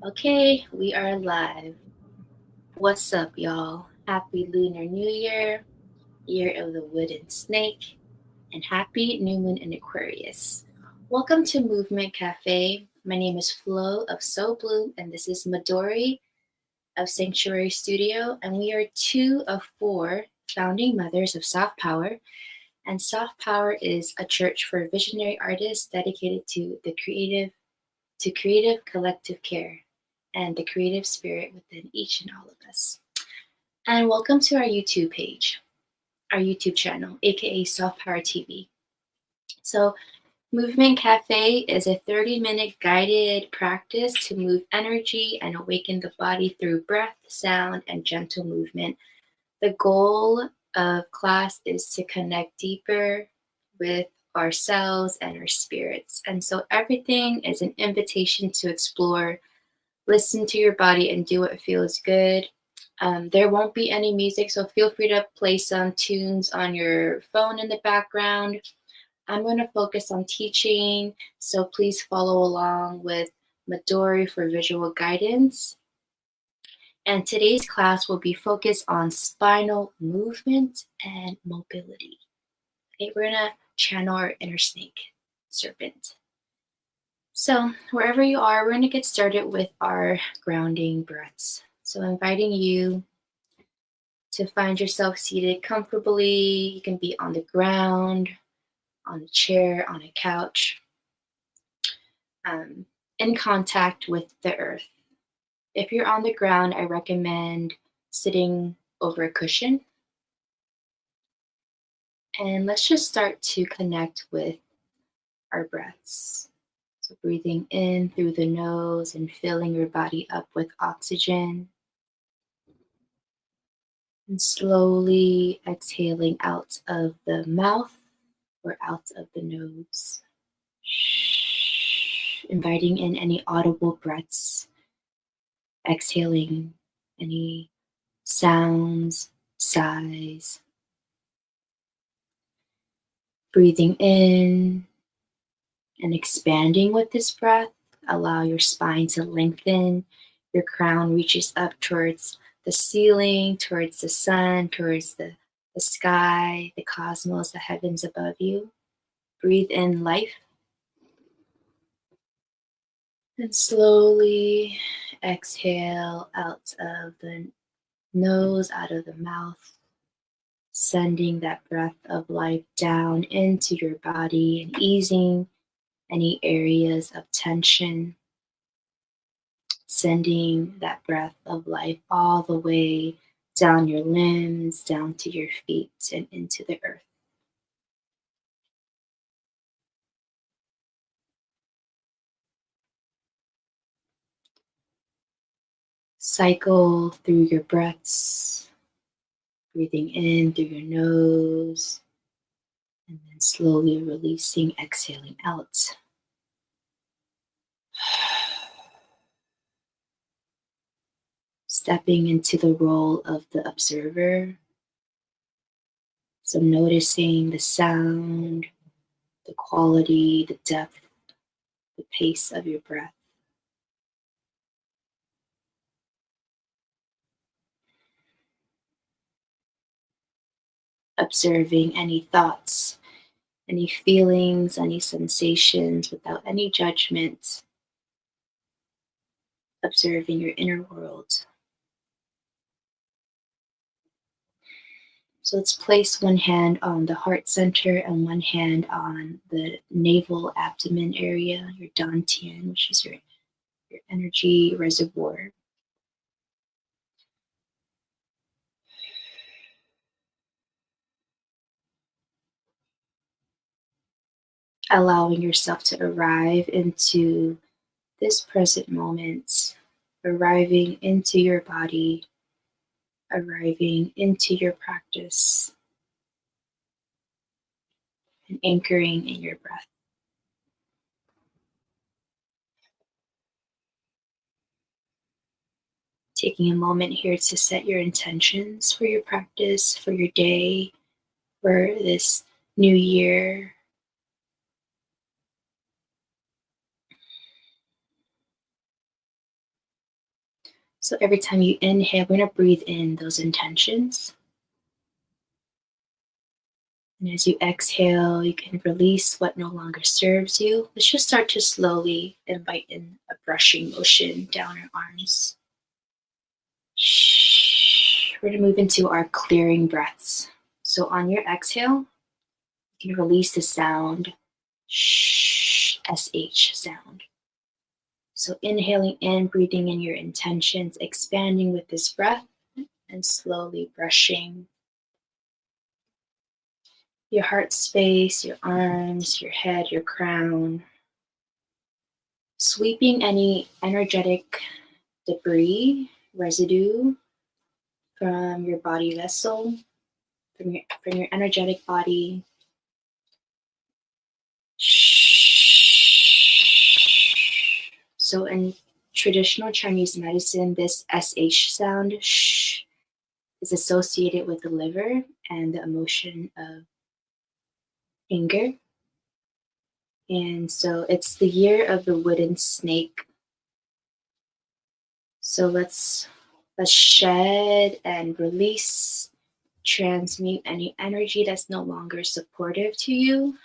Okay, we are live. What's up, y'all? Happy Lunar New Year of the Wooden Snake, and happy new moon in Aquarius. Welcome to Movement Cafe. My name is Flo of Soul.Blume, and this is MIDORI of SanctuaryStudio, and we are two of four founding mothers of Soft Power. And Soft Power is a church for visionary artists dedicated to creative collective care and the creative spirit within each and all of us. And welcome to our YouTube page, our YouTube channel, aka Soft Power TV. So, Movement Cafe is a 30-minute guided practice to move energy and awaken the body through breath, sound, and gentle movement. The goal of class is to connect deeper with ourselves and our spirits. And so everything is an invitation to explore. Listen to your body and do what feels good. There won't be any music, so feel free to play some tunes on your phone in the background. I'm going to focus on teaching, so please follow along with MIDORI for visual guidance. And today's class will be focused on spinal movement and mobility. Okay, we're going to channel our inner snake, serpent. So wherever you are, we're going to get started with our grounding breaths. So inviting you to find yourself seated comfortably. You can be on the ground, on a chair, on a couch, in contact with the earth. If you're on the ground, I recommend sitting over a cushion. And let's just start to connect with our breaths. So breathing in through the nose and filling your body up with oxygen. And slowly exhaling out of the mouth or out of the nose. Inviting in any audible breaths. Exhaling any sounds, sighs. Breathing in and expanding with this breath. Allow your spine to lengthen. Your crown reaches up towards the ceiling, towards the sun, towards the sky, the cosmos, the heavens above you. Breathe in life. And slowly exhale out of the nose, out of the mouth, sending that breath of life down into your body and easing any areas of tension. Sending that breath of life all the way down your limbs, down to your feet, and into the earth. Cycle through your breaths, breathing in through your nose, and then slowly releasing, exhaling out. Stepping into the role of the observer. So noticing the sound, the quality, the depth, the pace of your breath. Observing any thoughts, any feelings, any sensations without any judgment. Observing your inner world. So let's place one hand on the heart center and one hand on the navel abdomen area, your dantian, which is your energy reservoir. Allowing yourself to arrive into this present moment, arriving into your body, arriving into your practice, and anchoring in your breath. Taking a moment here to set your intentions for your practice, for your day, for this new year. So every time you inhale, we're going to breathe in those intentions. And as you exhale, you can release what no longer serves you. Let's just start to slowly invite in a brushing motion down our arms. We're going to move into our clearing breaths. So on your exhale, you can release the sound SH sound. So inhaling in, breathing in your intentions, expanding with this breath, and slowly brushing your heart space, your arms, your head, your crown, sweeping any energetic debris, residue from your body vessel, from your energetic body. So in traditional Chinese medicine, this SH sound, sh, is associated with the liver and the emotion of anger. And so it's the year of the wooden snake. So let's shed and release, transmute any energy that's no longer supportive to you.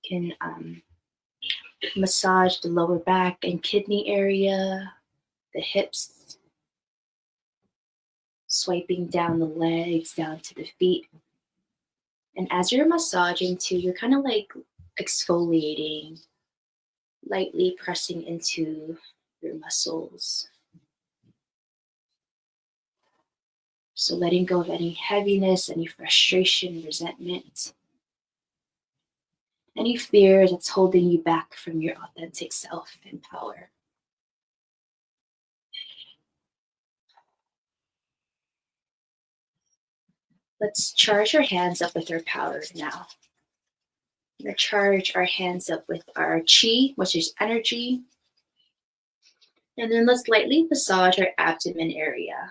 You can massage the lower back and kidney area, the hips, swiping down the legs, down to the feet. And as you're massaging too, you're kind of like exfoliating, lightly pressing into your muscles. So letting go of any heaviness, any frustration, resentment, any fear that's holding you back from your authentic self and power. Let's charge our hands up with our power now. We're going to charge our hands up with our chi, which is energy. And then let's lightly massage our abdomen area,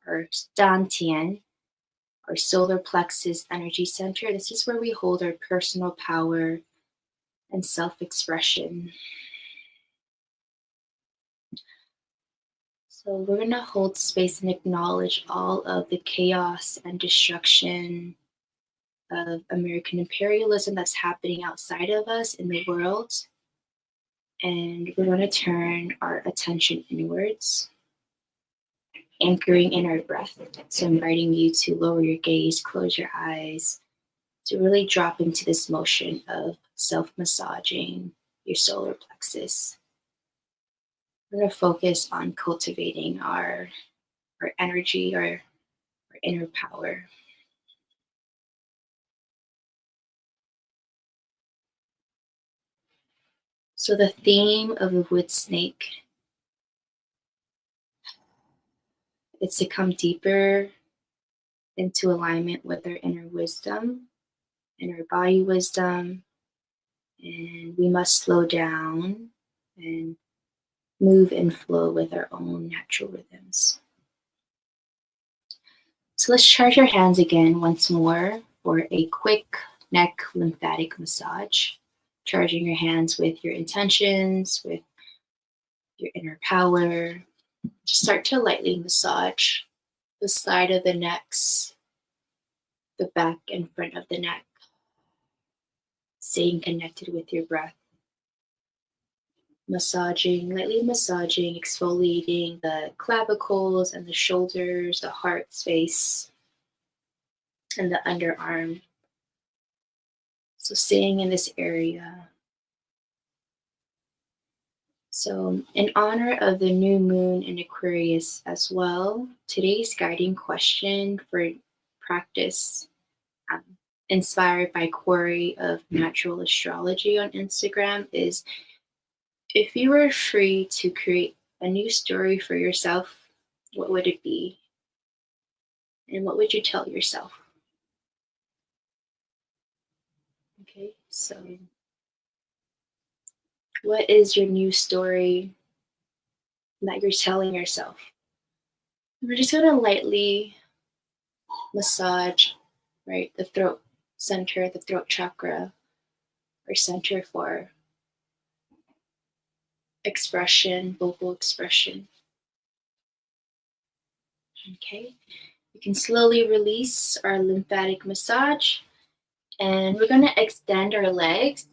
our dantian, our solar plexus energy center. This is where we hold our personal power and self-expression. So we're going to hold space and acknowledge all of the chaos and destruction of American imperialism that's happening outside of us in the world. And we're going to turn our attention inwards, anchoring in our breath. So inviting you to lower your gaze, close your eyes, to really drop into this motion of self-massaging your solar plexus. We're going to focus on cultivating our energy, our inner power. So the theme of the wood snake is to come deeper into alignment with our inner wisdom, inner body wisdom, and we must slow down and move and flow with our own natural rhythms. So let's charge our hands again once more for a quick neck lymphatic massage. Charging your hands with your intentions, with your inner power. Just start to lightly massage the side of the necks, the back and front of the neck, staying connected with your breath. Massaging, lightly massaging, exfoliating the clavicles and the shoulders, the heart space, and the underarm. So staying in this area. So in honor of the new moon in Aquarius as well, today's guiding question for practice, inspired by Corey of Natural Astrology on Instagram, is if you were free to create a new story for yourself, what would it be? And what would you tell yourself? Okay, so what is your new story that you're telling yourself? We're just gonna lightly massage, right, the throat center, the throat chakra, or center for expression, vocal expression. Okay, you can slowly release our lymphatic massage, and we're going to extend our legs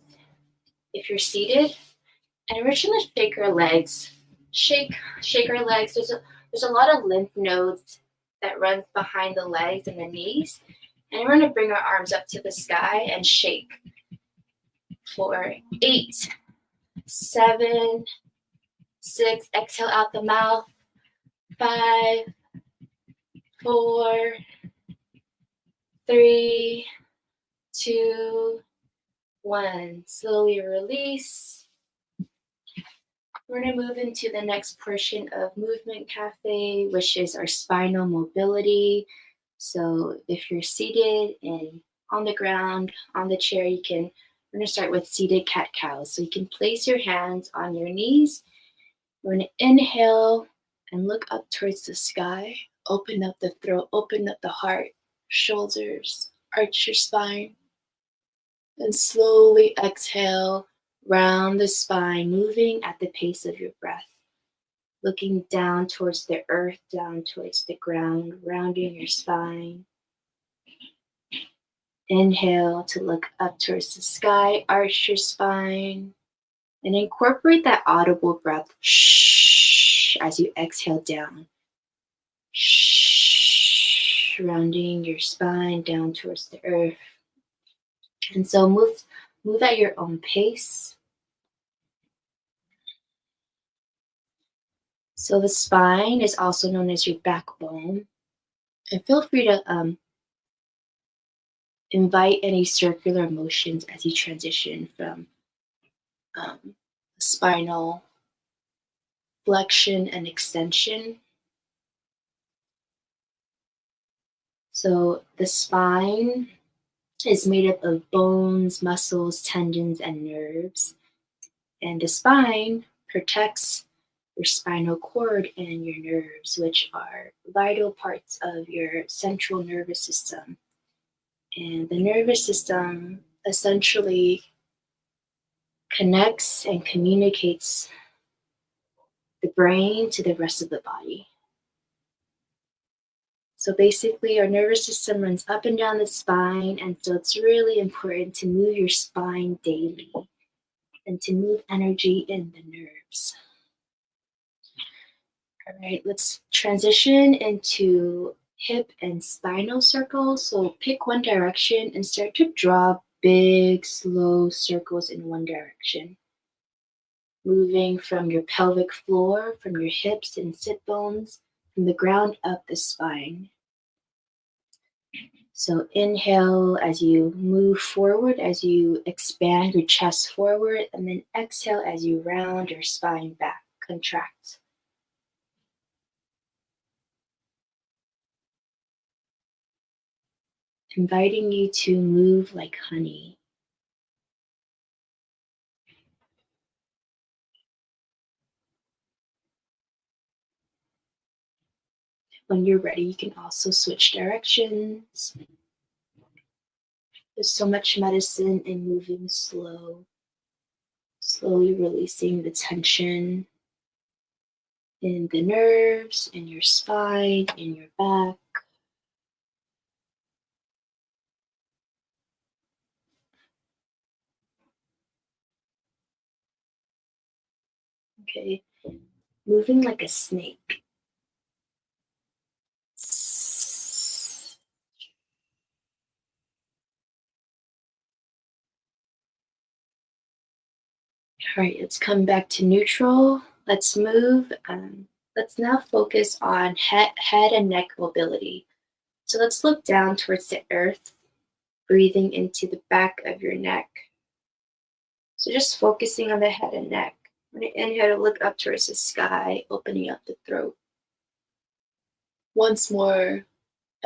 if you're seated, and we're just going to shake our legs. Shake our legs. There's a lot of lymph nodes that runs behind the legs and the knees, and we're going to bring our arms up to the sky and shake for 8, 7, 6. Exhale out the mouth. 5, 4, 3, 2, 1. Slowly release. We're going to move into the next portion of Movement Cafe, which is our spinal mobility. So if you're seated and on the ground, on the chair, we're going to start with seated cat-cow. So you can place your hands on your knees. We're going to inhale and look up towards the sky. Open up the throat, open up the heart, shoulders, arch your spine. And slowly exhale, round the spine, moving at the pace of your breath. Looking down towards the earth, down towards the ground, rounding your spine. Inhale to look up towards the sky, arch your spine. And incorporate that audible breath, shh, as you exhale down. Shh, rounding your spine down towards the earth. And so move at your own pace. So the spine is also known as your backbone. And feel free to invite any circular motions as you transition from spinal flexion and extension. So the spine is made up of bones, muscles, tendons, and nerves. And the spine protects your spinal cord and your nerves, which are vital parts of your central nervous system. And the nervous system essentially connects and communicates the brain to the rest of the body. So basically, our nervous system runs up and down the spine, and so it's really important to move your spine daily and to move energy in the nerves. All right, let's transition into hip and spinal circles. So pick one direction and start to draw big, slow circles in one direction. Moving from your pelvic floor, from your hips and sit bones, from the ground up the spine. So inhale as you move forward, as you expand your chest forward, and then exhale as you round your spine back, contract. Inviting you to move like honey. When you're ready, you can also switch directions. There's so much medicine in moving slow, slowly releasing the tension in the nerves, in your spine, in your back. Okay, moving like a snake. All right, let's come back to neutral. Let's move. Let's now focus on head and neck mobility. So let's look down towards the earth, breathing into the back of your neck. So just focusing on the head and neck. When you inhale, look up towards the sky, opening up the throat. Once more,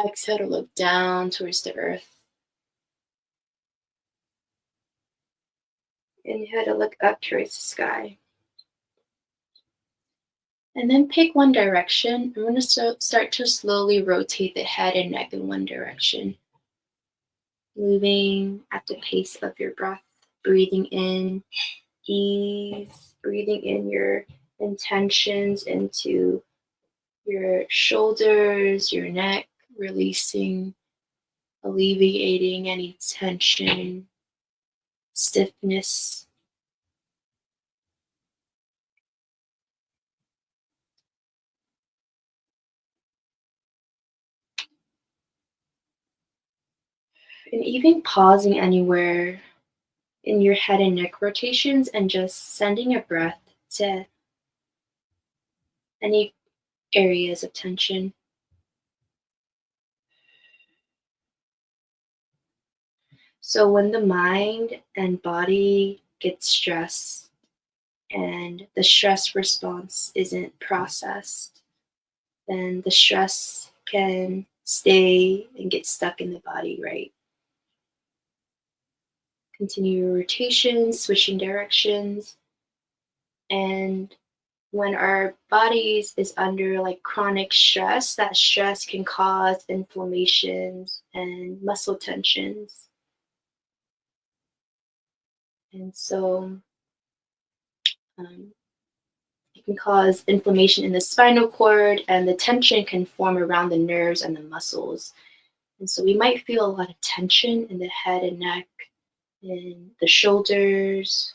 exhale to look down towards the earth. Inhale to look up towards the sky. And then pick one direction. I'm going to start to slowly rotate the head and neck in one direction. Moving at the pace of your breath. Breathing in, ease. breathing in your intentions into your shoulders, your neck, releasing, alleviating any tension, stiffness. And even pausing anywhere in your head and neck rotations and just sending a breath to any areas of tension. So when the mind and body get stressed and the stress response isn't processed, then the stress can stay and get stuck in the body, right? Continue your rotations, switching directions. And when our bodies is under like chronic stress, that stress can cause inflammations and muscle tensions. And so um, it can cause inflammation in the spinal cord, and the tension can form around the nerves and the muscles. And so we might feel a lot of tension in the head and neck, in the shoulders,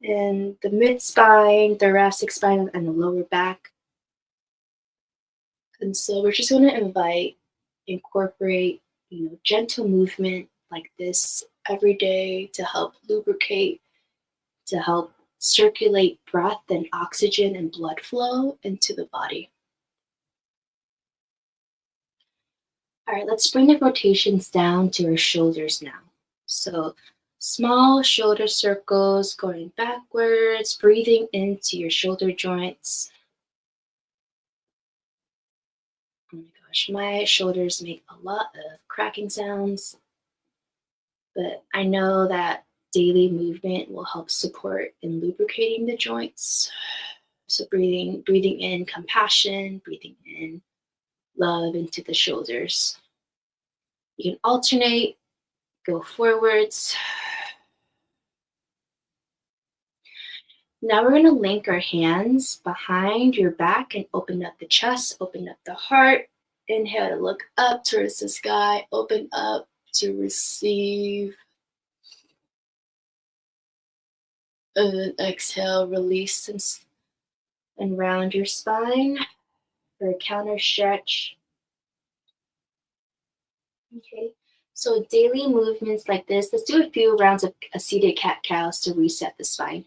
in the mid spine, thoracic spine, and the lower back. And so we're just going to incorporate, gentle movement like this every day to help lubricate, to help circulate breath and oxygen and blood flow into the body. All right, let's bring the rotations down to our shoulders now. So small shoulder circles going backwards, breathing into your shoulder joints. Oh my gosh, my shoulders make a lot of cracking sounds, but I know that daily movement will help support in lubricating the joints. So breathing in compassion, breathing in love into the shoulders. You can alternate, go forwards. Now we're going to link our hands behind your back and open up the chest, open up the heart. Inhale to look up towards the sky, open up to receive. And then exhale, release and round your spine for a counter stretch. Okay, so daily movements like this, let's do a few rounds of seated cat-cows to reset the spine.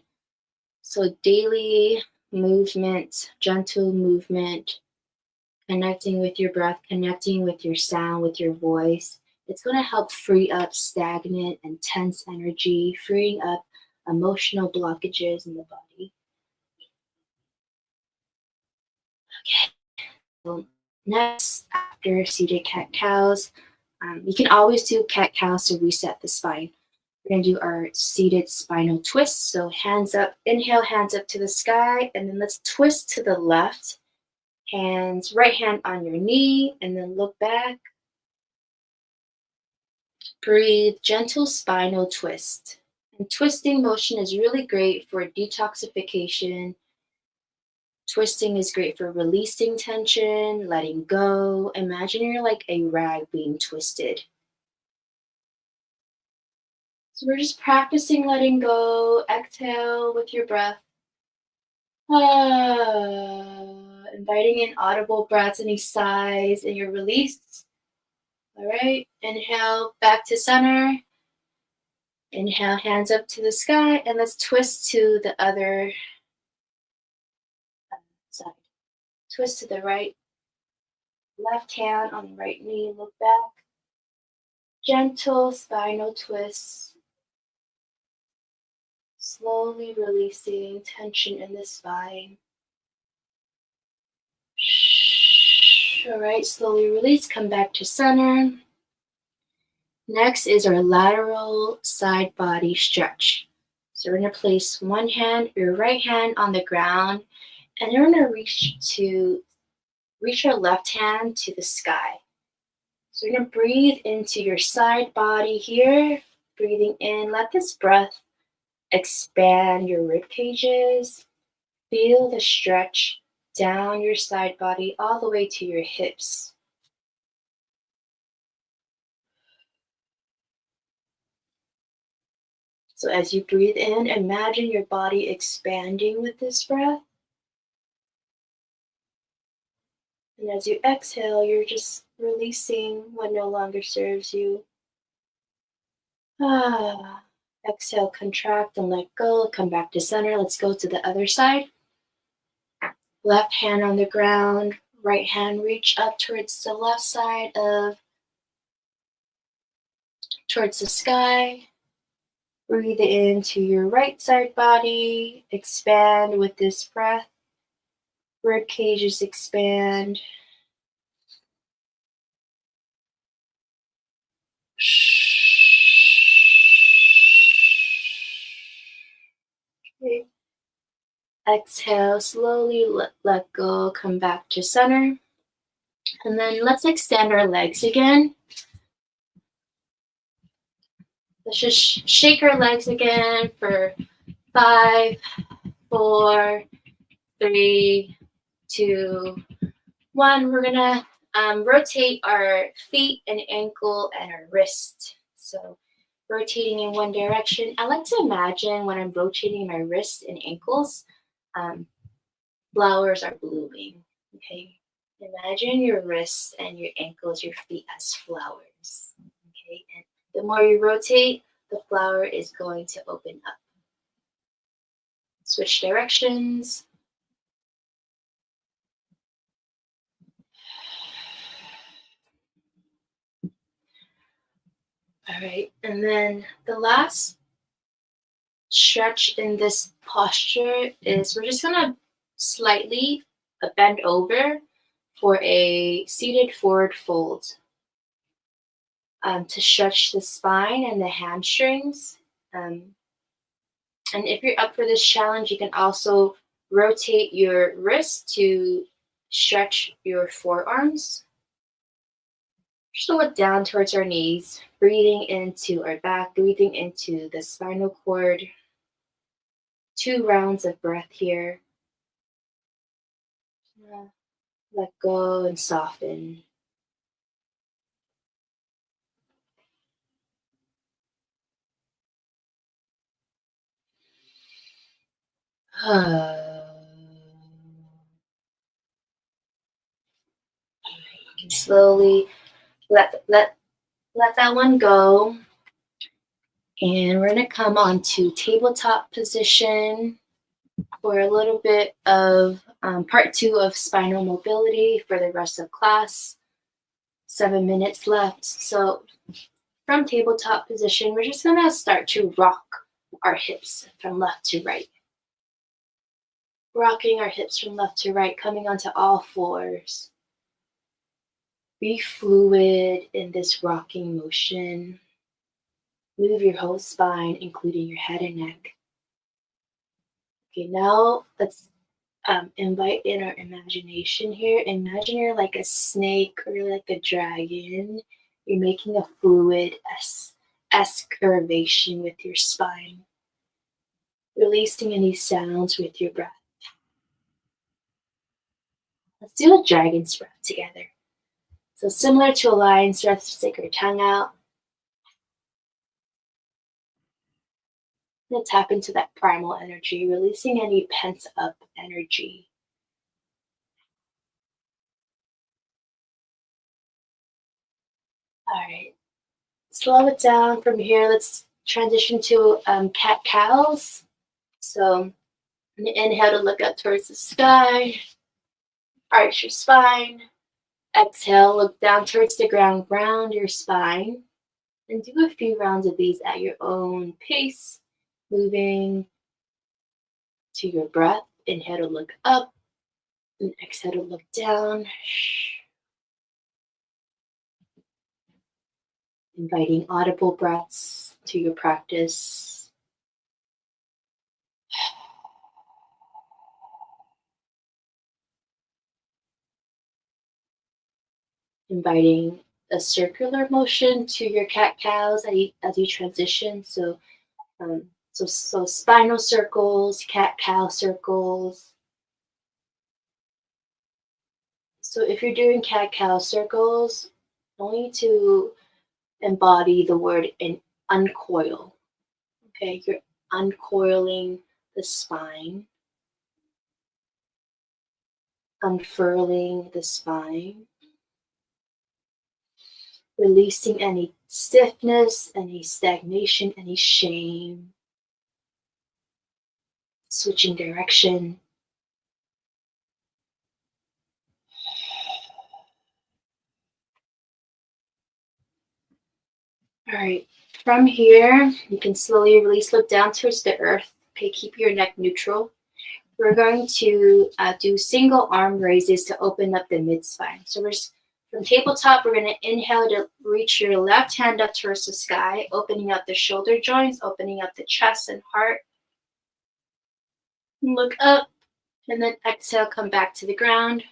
So daily movement, gentle movement, connecting with your breath, connecting with your sound, with your voice. It's going to help free up stagnant and tense energy, freeing up emotional blockages in the body. Okay, so next, after seated cat-cows, you can always do cat-cows to reset the spine. We're going to do our seated spinal twist. So hands up, inhale, hands up to the sky, and then let's twist to the left. Hands, right hand on your knee, and then look back. Breathe, gentle spinal twist. And twisting motion is really great for detoxification. Twisting is great for releasing tension, letting go. Imagine you're like a rag being twisted. So we're just practicing letting go. Exhale with your breath. Inviting in audible breaths, any sighs, and your release. All right, inhale back to center. Inhale, hands up to the sky, and let's twist to the other side. Twist to the right. Left hand on the right knee, look back. Gentle spinal twist. Slowly releasing tension in the spine. All right, slowly release, come back to center. Next is our lateral side body stretch. So we're going to place one hand, your right hand on the ground, and you're going to reach your left hand to the sky. So you're going to breathe into your side body here, breathing in, let this breath Expand your rib cages. Feel the stretch down your side body all the way to your hips. So as you breathe in, imagine your body expanding with this breath. And as you exhale, you're just releasing what no longer serves you. Exhale, contract and let go. Come back to center. Let's go to the other side. Left hand on the ground, right hand reach up towards the left side towards the sky. Breathe into your right side body. Expand with this breath. Rib cages expand. Okay. Exhale, slowly let go, come back to center. And then let's extend our legs again. Let's just shake our legs again for 5, 4, 3, 2, 1. We're gonna rotate our feet and ankle and our wrist. So rotating in one direction. I like to imagine when I'm rotating my wrists and ankles, flowers are blooming. Okay, imagine your wrists and your ankles, your feet as flowers. Okay, and the more you rotate, the flower is going to open up. Switch directions. All right, and then the last stretch in this posture is we're just gonna slightly bend over for a seated forward fold to stretch the spine and the hamstrings. And if you're up for this challenge, you can also rotate your wrist to stretch your forearms. Just look down towards our knees, breathing into our back, breathing into the spinal cord. 2 rounds of breath here. Let go and soften. Slowly let that one go. And we're gonna come onto tabletop position for a little bit of part 2 of spinal mobility for the rest of class. 7 minutes left. So from tabletop position, we're just gonna start to rock our hips from left to right. Rocking our hips from left to right, coming onto all fours. Be fluid in this rocking motion. Move your whole spine, including your head and neck. Okay, now let's invite in our imagination here. Imagine you're like a snake or like a dragon. You're making a fluid S curvation with your spine. Releasing any sounds with your breath. Let's do a dragon's breath together. So similar to a lion's breath, stick your tongue out. And tap into that primal energy, releasing any pent up energy. All right, slow it down from here. Let's transition to cat cows. So inhale to look up towards the sky, arch your spine. Exhale, look down towards the ground, ground your spine. And do a few rounds of these at your own pace, moving to your breath. Inhale to look up, and exhale to look down. Inviting audible breaths to your practice. Inviting a circular motion to your cat cows as you transition. So So spinal circles, cat-cow circles. So if you're doing cat-cow circles, I want you to embody the word in uncoil. Okay, you're uncoiling the spine, unfurling the spine, releasing any stiffness, any stagnation, any shame, switching direction. All right, from here, you can slowly release, look down towards the earth. Okay, keep your neck neutral. We're going to do single arm raises to open up the mid spine. So we're from tabletop, we're going to inhale to reach your left hand up towards the sky, opening up the shoulder joints, opening up the chest and heart. Look up, and then exhale, come back to the ground.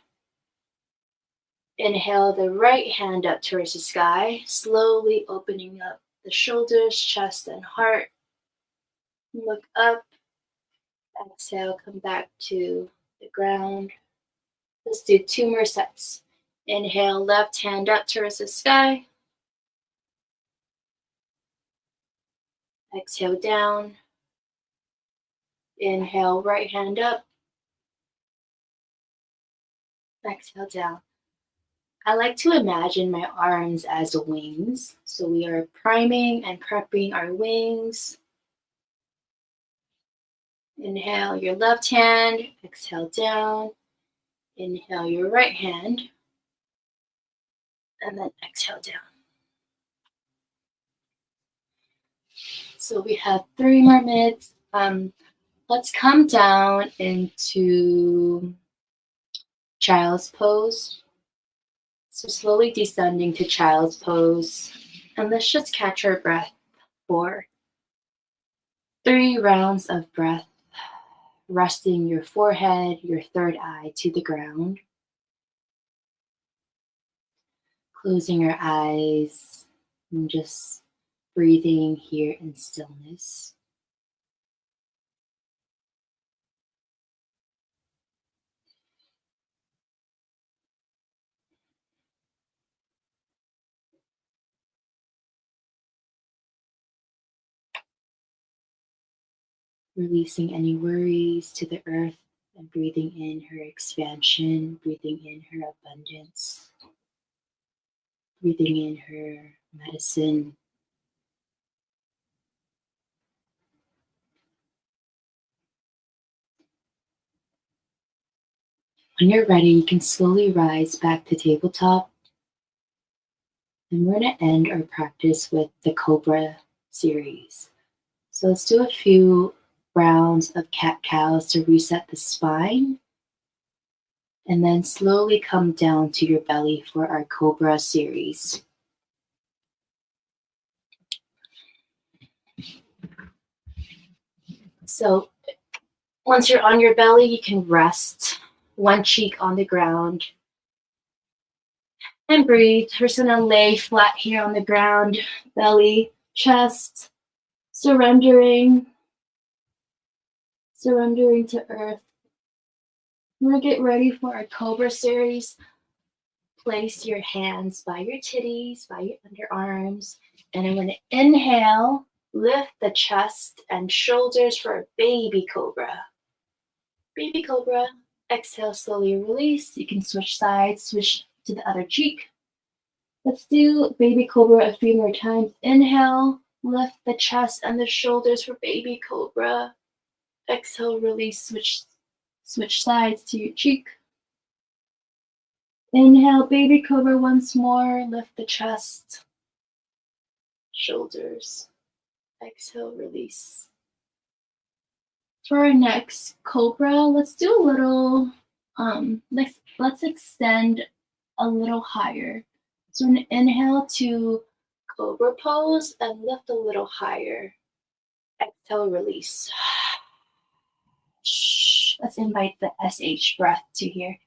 Inhale the right hand up towards the sky, slowly opening up the shoulders, chest, and heart. Look up, exhale, come back to the ground. Let's do 2 more sets. Inhale, left hand up towards the sky. Exhale down. Inhale, right hand up. Exhale down. I like to imagine my arms as wings. So we are priming and prepping our wings. Inhale your left hand, exhale down. Inhale your right hand, and then exhale down. So we have 3 more minutes. Let's come down into child's pose. So slowly descending to child's pose. And let's just catch our breath for 3 rounds of breath, resting your forehead, your third eye to the ground. Closing your eyes and just breathing here in stillness. Releasing any worries to the earth and breathing in her expansion, breathing in her abundance, breathing in her medicine. When you're ready, you can slowly rise back to tabletop. And we're going to end our practice with the Cobra series. So let's do a few rounds of cat-cows to reset the spine. And then slowly come down to your belly for our Cobra series. So once you're on your belly, you can rest one cheek on the ground and breathe. We're just gonna lay flat here on the ground, belly, chest, surrendering to earth. We're gonna get ready for our Cobra series. Place your hands by your titties, by your underarms, and I'm gonna inhale, lift the chest and shoulders for a baby cobra. Baby cobra. Exhale, slowly release. You can switch sides, switch to the other cheek. Let's do baby cobra a few more times. Inhale, lift the chest and the shoulders for baby cobra. Exhale, release, switch sides to your cheek. Inhale, baby cobra once more. Lift the chest, shoulders. Exhale, release. For our next cobra, let's do a little, let's extend a little higher. So we're gonna inhale to cobra pose and lift a little higher. Exhale, release. Let's invite the SH breath to here.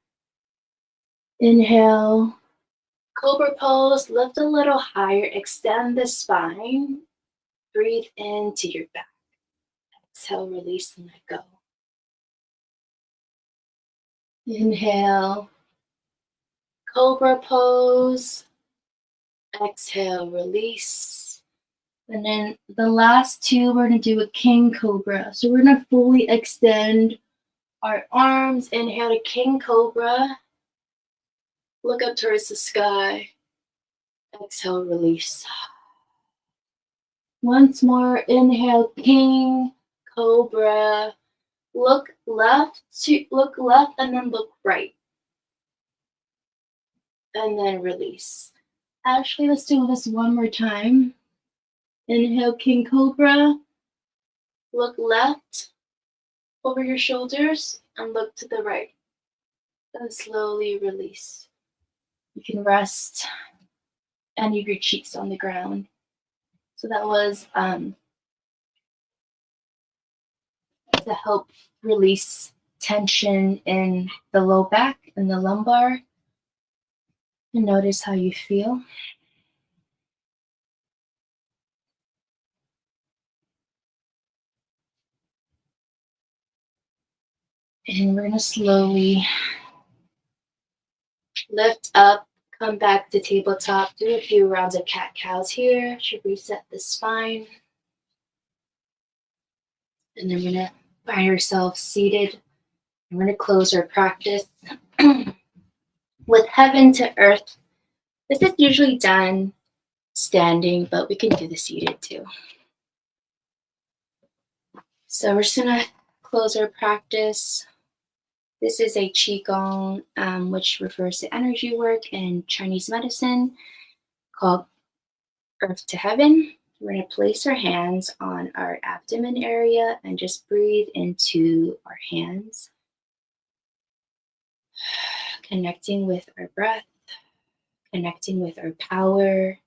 Inhale, cobra pose, lift a little higher, extend the spine. Breathe into your back. Exhale, release and let go. Inhale, cobra pose. Exhale, release. And then the last two, we're gonna do a king cobra. So we're gonna fully extend our arms. Inhale to king cobra. Look up towards the sky. Exhale, release. Once more, inhale, king cobra. Look left and then look right. And then release. Actually, let's do this one more time. Inhale, king cobra. Look left over your shoulders and look to the right. And slowly release. You can rest any of your cheeks on the ground. So that was to help release tension in the low back and the lumbar. And notice how you feel. And we're gonna slowly lift up, come back to tabletop, do a few rounds of cat-cows here. Should reset the spine. And then we're gonna find yourself seated. I'm gonna close our practice with heaven to earth. This is usually done standing, but we can do the seated too. So we're just gonna close our practice. This is a Qigong, which refers to energy work in Chinese medicine, called Earth to Heaven. We're gonna place our hands on our abdomen area and just breathe into our hands, connecting with our breath, connecting with our power,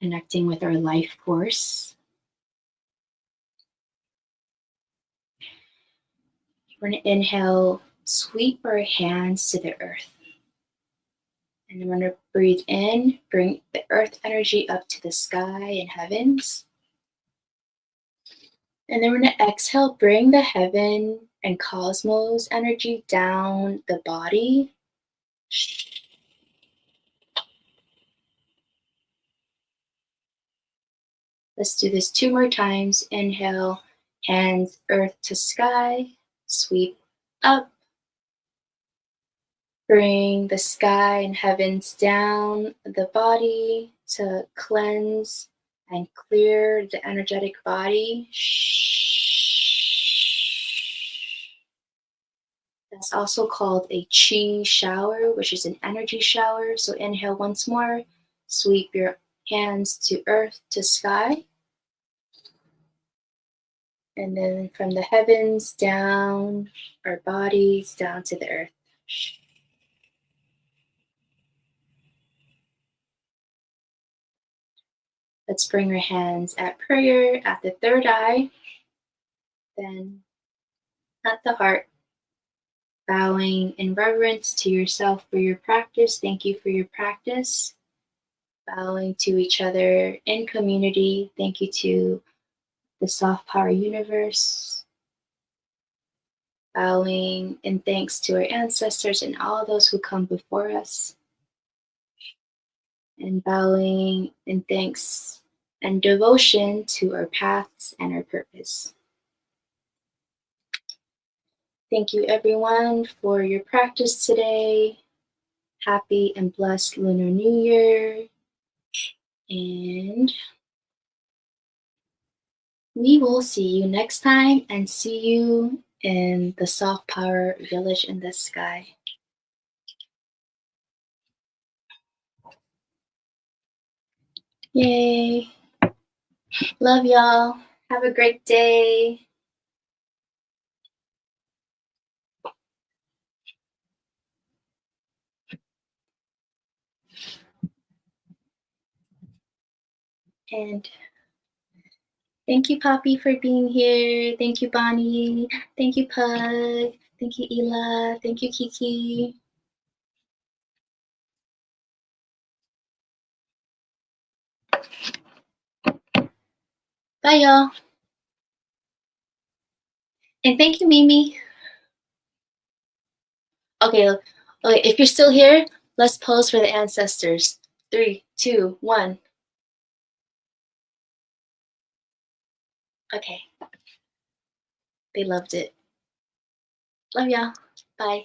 connecting with our life force. We're gonna inhale, sweep our hands to the earth. And then we're gonna breathe in, bring the earth energy up to the sky and heavens. And then we're gonna exhale, bring the heaven and cosmos energy down the body. Let's do this 2 more times. Inhale, hands earth to sky, sweep up. Bring the sky and heavens down the body to cleanse and clear the energetic body. That's also called a qi shower, which is an energy shower. So inhale once more, sweep your hands to earth to sky. And then from the heavens down our bodies, down to the earth. Let's bring our hands at prayer at the third eye, then at the heart, bowing in reverence to yourself for your practice. Thank you for your practice. Bowing to each other in community. Thank you to the soft power universe. Bowing in thanks to our ancestors and all those who come before us. And bowing in thanks and devotion to our paths and our purpose. Thank you everyone for your practice today. Happy and blessed Lunar New Year. And we will see you next time and see you in the soft power village in the sky. Yay. Love y'all. Have a great day. And thank you, Poppy, for being here. Thank you, Bonnie. Thank you, Pug. Thank you, Ela. Thank you, Kiki. Bye, y'all. And thank you, Mimi. Okay, okay, if you're still here, let's pose for the ancestors. 3, 2, 1. Okay. They loved it. Love y'all. Bye.